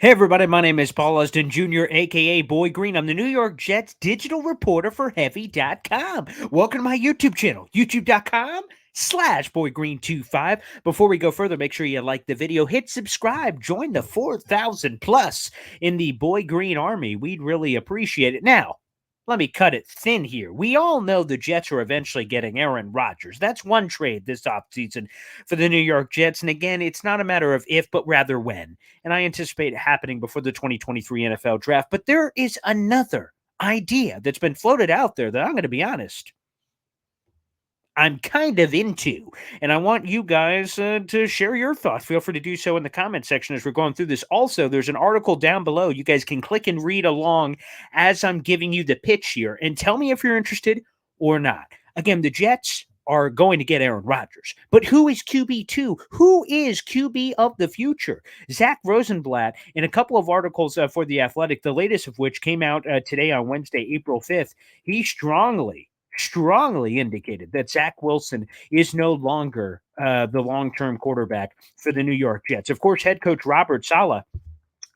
Hey everybody, my name is Paul Usden Jr., aka Boy Green. I'm the New York Jets digital reporter for Heavy.com. Welcome to my YouTube channel, youtube.com/BoyGreen25. Before we go further, make sure you like the video, hit subscribe, join the 4,000 plus in the Boy Green Army. We'd really appreciate it. Now, let me cut it thin here. We all know the Jets are eventually getting Aaron Rodgers. That's one trade this offseason for the New York Jets. And again, it's not a matter of if, but rather when. And I anticipate it happening before the 2023 NFL draft. But there is another idea that's been floated out there that I'm going to be honest, I'm kind of into. And I want you guys to share your thoughts. Feel free to do so in the comment section as we're going through this. Also, there's an article down below. You guys can click and read along as I'm giving you the pitch here and tell me if you're interested or not. Again, the Jets are going to get Aaron Rodgers. But who is QB2? Who is QB of the future? Zach Rosenblatt, in a couple of articles for The Athletic, the latest of which came out today on Wednesday, April 5th, he strongly indicated that Zach Wilson is no longer the long-term quarterback for the New York Jets. Of course, head coach Robert Saleh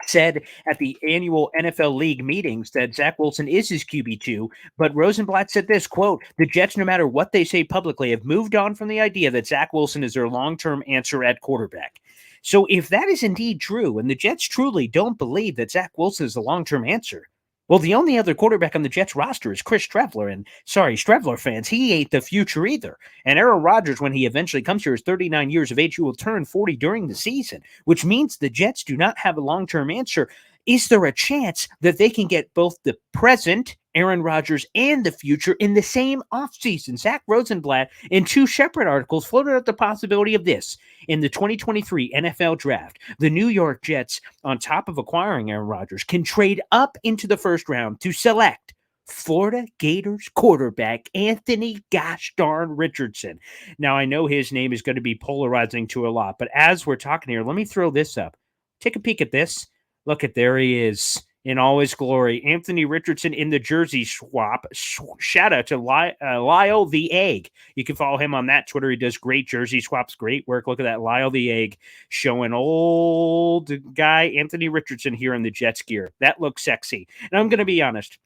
said at the annual NFL League meetings that Zach Wilson is his QB2, but Rosenblatt said this, quote, "The Jets, no matter what they say publicly, have moved on from the idea that Zach Wilson is their long-term answer at quarterback." So if that is indeed true, and the Jets truly don't believe that Zach Wilson is the long-term answer, well, the only other quarterback on the Jets roster is Chris Streveler. And sorry, Streveler fans, he ain't the future either. And Aaron Rodgers, when he eventually comes here, is 39 years of age. He will turn 40 during the season, which means the Jets do not have a long-term answer. Is there a chance that they can get both the present Aaron Rodgers and the future in the same offseason? Zach Rosenblatt, in two separate articles, floated out the possibility of this. In the 2023 NFL Draft, the New York Jets, on top of acquiring Aaron Rodgers, can trade up into the first round to select Florida Gators quarterback Anthony Gosh darn Richardson. Now, I know his name is going to be polarizing to a lot, but as we're talking here, let me throw this up. Take a peek at this. Look at, there he is in all his glory. Anthony Richardson in the jersey swap. Shout out to Lyle the Egg. You can follow him on that Twitter. He does great jersey swaps, great work. Look at that, Lyle the Egg, showing old guy Anthony Richardson here in the Jets gear. That looks sexy. And I'm going to be honest,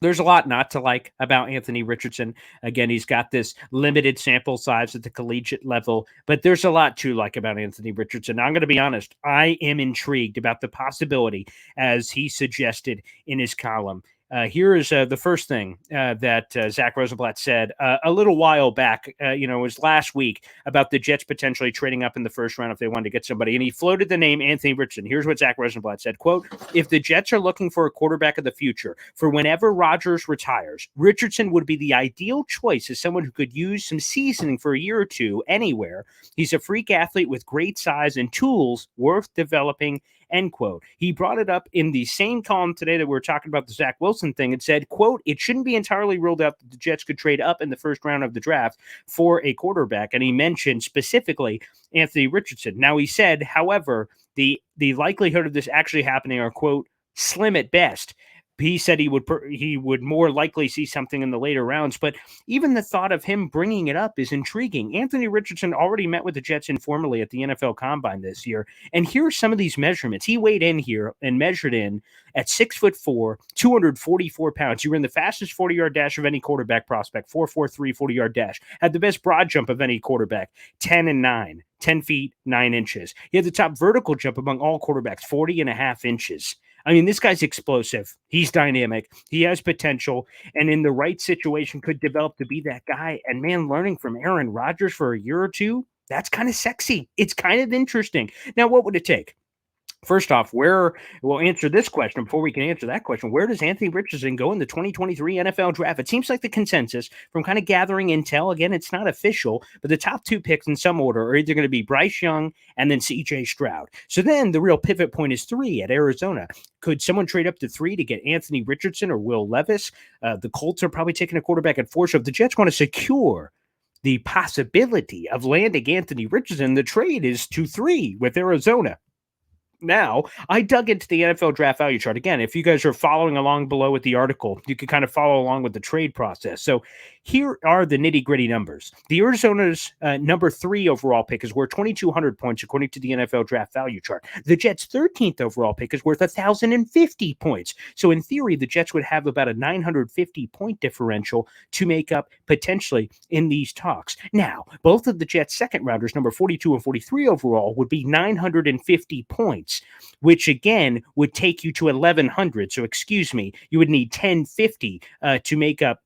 there's a lot not to like about Anthony Richardson. Again, he's got this limited sample size at the collegiate level, but there's a lot to like about Anthony Richardson. Now, I'm going to be honest. I am intrigued about the possibility, as he suggested in his column. Here is the first thing that Zach Rosenblatt said a little while back, it was last week, about the Jets potentially trading up in the first round if they wanted to get somebody. And he floated the name Anthony Richardson. Here's what Zach Rosenblatt said, quote, "If the Jets are looking for a quarterback of the future for whenever Rodgers retires, Richardson would be the ideal choice as someone who could use some seasoning for a year or two anywhere. He's a freak athlete with great size and tools worth developing," end quote. He brought it up in the same column today that we were talking about the Zach Wilson thing and said, quote, "It shouldn't be entirely ruled out that the Jets could trade up in the first round of the draft for a quarterback." And he mentioned specifically Anthony Richardson. Now, he said, however, the likelihood of this actually happening are, quote, "slim at best." He said he would more likely see something in the later rounds, but even the thought of him bringing it up is intriguing. Anthony Richardson already met with the Jets informally at the NFL Combine this year, and here are some of these measurements. He weighed in here and measured in at 6'4", 244 pounds. He ran the fastest 40-yard dash of any quarterback prospect, 4.43 40-yard dash. Had the best broad jump of any quarterback, 10 and 9. 10 feet, 9 inches. He had the top vertical jump among all quarterbacks, 40.5 inches. I mean, this guy's explosive. He's dynamic. He has potential, and in the right situation could develop to be that guy. And man, learning from Aaron Rodgers for a year or two, that's kind of sexy. It's kind of interesting. Now, what would it take? First off, we'll answer this question before we can answer that question. Where does Anthony Richardson go in the 2023 NFL draft? It seems like the consensus from kind of gathering intel, again, it's not official, but the top two picks in some order are either going to be Bryce Young and then C.J. Stroud. So then the real pivot point is 3 at Arizona. Could someone trade up to 3 to get Anthony Richardson or Will Levis? The Colts are probably taking a quarterback at 4. So if the Jets want to secure the possibility of landing Anthony Richardson, the trade is to 3 with Arizona. Now, I dug into the NFL draft value chart. Again, if you guys are following along below with the article, you can kind of follow along with the trade process. So here are the nitty gritty numbers. The Arizona's number 3 overall pick is worth 2,200 points, according to the NFL draft value chart. The Jets' 13th overall pick is worth 1,050 points. So in theory, the Jets would have about a 950 point differential to make up potentially in these talks. Now, both of the Jets' second rounders, number 42 and 43 overall, would be 950 points, which again would take you to 1,100. So, excuse me, you would need 1,050 to make up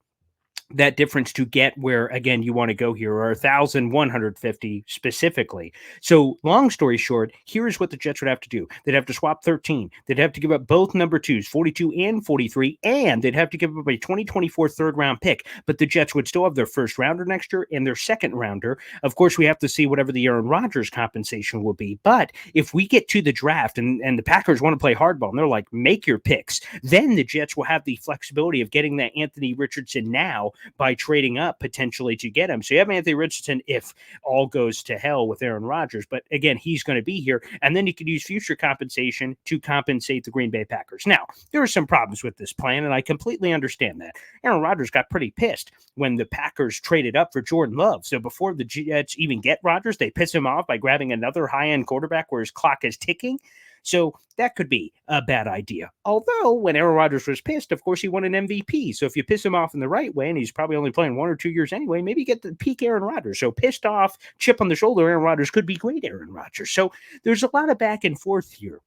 that difference to get where again you want to go here, or 1,150 specifically. So long story short, here's what the Jets would have to do. They'd have to swap 13. They'd have to give up both number 2s, 42 and 43, and they'd have to give up a 2024 third round pick. But the Jets would still have their first rounder next year and their second rounder. Of course, we have to see whatever the Aaron Rodgers compensation will be. But if we get to the draft and the Packers want to play hardball and they're like, make your picks, then the Jets will have the flexibility of getting that Anthony Richardson now by trading up potentially to get him. So you have Anthony Richardson if all goes to hell with Aaron Rodgers. But again, he's going to be here. And then you could use future compensation to compensate the Green Bay Packers. Now, there are some problems with this plan, and I completely understand that. Aaron Rodgers got pretty pissed when the Packers traded up for Jordan Love. So before the Jets even get Rodgers, they piss him off by grabbing another high-end quarterback where his clock is ticking. So that could be a bad idea. Although when Aaron Rodgers was pissed, of course, he won an MVP. So if you piss him off in the right way, and he's probably only playing 1 or 2 years anyway, maybe you get the peak Aaron Rodgers. So pissed off, chip on the shoulder, Aaron Rodgers could be great Aaron Rodgers. So there's a lot of back and forth here.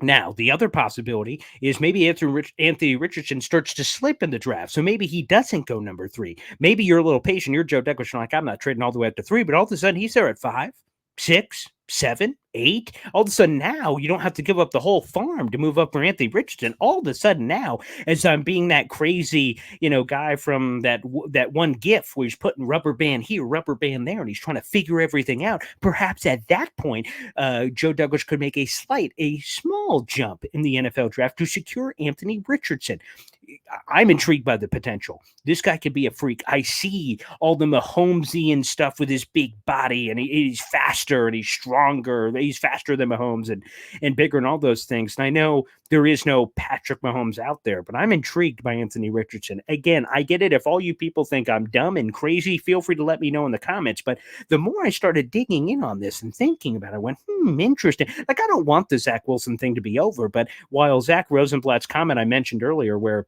Now, the other possibility is maybe Anthony Richardson starts to slip in the draft. So maybe he doesn't go number 3. Maybe you're a little patient. You're Joe Douglas. You're like, I'm not trading all the way up to 3, but all of a sudden he's there at 5, 6, 7, 8. All of a sudden now you don't have to give up the whole farm to move up for Anthony Richardson. All of a sudden now, as I'm being that crazy, guy from that one GIF where he's putting rubber band here, rubber band there, and he's trying to figure everything out. Perhaps at that point, Joe Douglas could make a small jump in the NFL draft to secure Anthony Richardson. I'm intrigued by the potential. This guy could be a freak. I see all the Mahomesian stuff with his big body, and he's faster and he's stronger. He's faster than Mahomes and bigger and all those things. And I know there is no Patrick Mahomes out there, but I'm intrigued by Anthony Richardson. Again, I get it. If all you people think I'm dumb and crazy, feel free to let me know in the comments. But the more I started digging in on this and thinking about it, I went, interesting. Like, I don't want the Zach Wilson thing to be over, but while Zach Rosenblatt's comment I mentioned earlier, where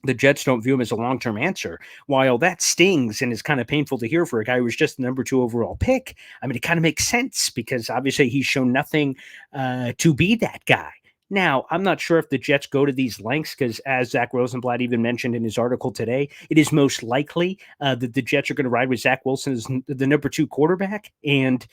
the Jets don't view him as a long-term answer, while that stings and is kind of painful to hear for a guy who was just the number 2 overall pick, I mean, it kind of makes sense because obviously he's shown nothing to be that guy. Now, I'm not sure if the Jets go to these lengths because, as Zach Rosenblatt even mentioned in his article today, it is most likely that the Jets are going to ride with Zach Wilson as the number 2 quarterback, and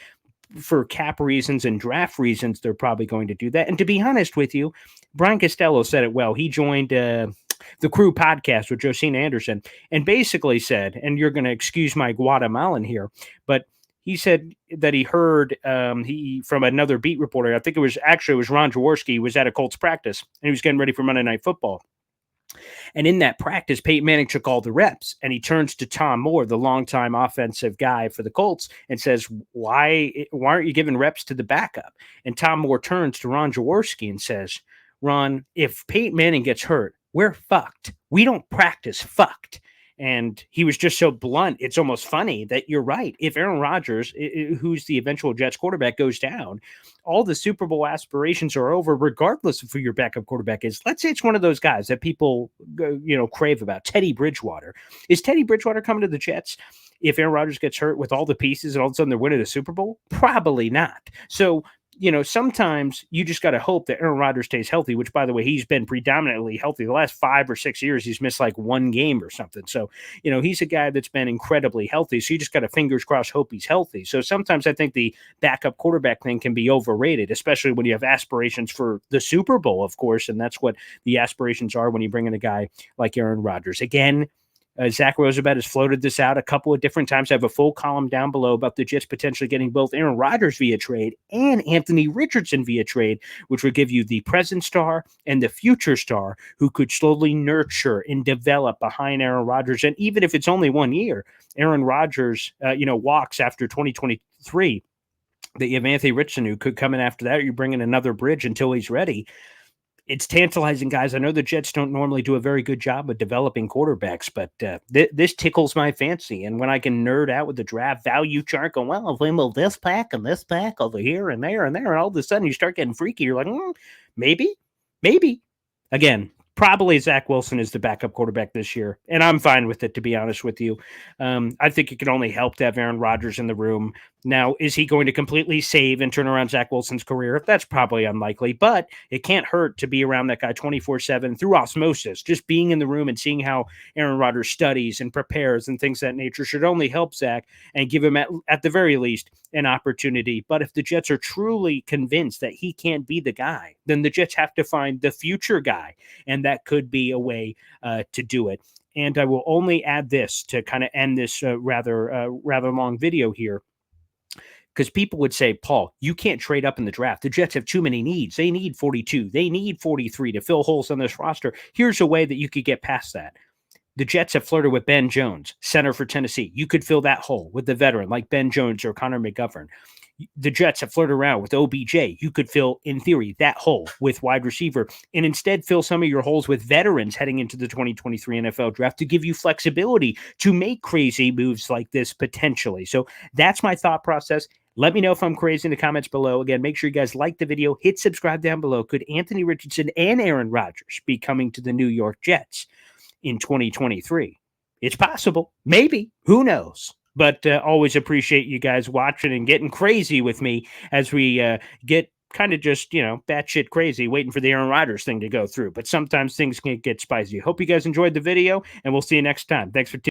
for cap reasons and draft reasons, they're probably going to do that. And to be honest with you, Brian Costello said it well. He joined the Crew podcast with Josina Anderson and basically said, and you're going to excuse my Guatemalan here, but he said that he heard from another beat reporter. I think it was Ron Jaworski. He was at a Colts practice and he was getting ready for Monday Night Football. And in that practice, Peyton Manning took all the reps, and he turns to Tom Moore, the longtime offensive guy for the Colts, and says, why aren't you giving reps to the backup? And Tom Moore turns to Ron Jaworski and says, Ron, if Peyton Manning gets hurt, we're fucked. We don't practice fucked. And he was just so blunt. It's almost funny that you're right. If Aaron Rodgers, who's the eventual Jets quarterback, goes down, all the Super Bowl aspirations are over, regardless of who your backup quarterback is. Let's say it's one of those guys that people, crave about, Teddy Bridgewater. Is Teddy Bridgewater coming to the Jets if Aaron Rodgers gets hurt with all the pieces and all of a sudden they're winning the Super Bowl? Probably not. So, sometimes you just got to hope that Aaron Rodgers stays healthy, which, by the way, he's been predominantly healthy. The last 5 or 6 years, he's missed like 1 game or something. So, he's a guy that's been incredibly healthy. So you just got to fingers crossed hope he's healthy. So sometimes I think the backup quarterback thing can be overrated, especially when you have aspirations for the Super Bowl, of course. And that's what the aspirations are when you bring in a guy like Aaron Rodgers. Again, Zach Rosenblatt has floated this out a couple of different times. I have a full column down below about the Jets potentially getting both Aaron Rodgers via trade and Anthony Richardson via trade, which would give you the present star and the future star who could slowly nurture and develop behind Aaron Rodgers. And even if it's only 1 year, Aaron Rodgers, walks after 2023. that you have Anthony Richardson who could come in after that. Or you bring in another bridge until he's ready. It's tantalizing, guys. I know the Jets don't normally do a very good job of developing quarterbacks, but this tickles my fancy. And when I can nerd out with the draft value chart, go, well, if we move this pack and this pack over here and there and there, and all of a sudden you start getting freaky, you're like, maybe, maybe. Again, probably Zach Wilson is the backup quarterback this year, and I'm fine with it, to be honest with you. I think it could only help to have Aaron Rodgers in the room. Now, is he going to completely save and turn around Zach Wilson's career? That's probably unlikely, but it can't hurt to be around that guy 24/7 through osmosis. Just being in the room and seeing how Aaron Rodgers studies and prepares and things of that nature should only help Zach and give him, at the very least, an opportunity. But if the Jets are truly convinced that he can't be the guy, then the Jets have to find the future guy, and that could be a way to do it. And I will only add this to kind of end this rather long video here, because people would say, Paul, you can't trade up in the draft. The Jets have too many needs. They need 42. They need 43 to fill holes on this roster. Here's a way that you could get past that. The Jets have flirted with Ben Jones, center for Tennessee. You could fill that hole with the veteran like Ben Jones or Connor McGovern. The Jets have flirted around with OBJ. You could fill, in theory, that hole with wide receiver and instead fill some of your holes with veterans heading into the 2023 NFL draft to give you flexibility to make crazy moves like this potentially. So that's my thought process. Let me know if I'm crazy in the comments below. Again, make sure you guys like the video, hit subscribe down below. Could Anthony Richardson and Aaron Rodgers be coming to the New York Jets in 2023? It's possible. Maybe. Who knows? But always appreciate you guys watching and getting crazy with me as we get kind of just, batshit crazy, waiting for the Aaron Rodgers thing to go through. But sometimes things can get spicy. Hope you guys enjoyed the video, and we'll see you next time. Thanks for tuning in.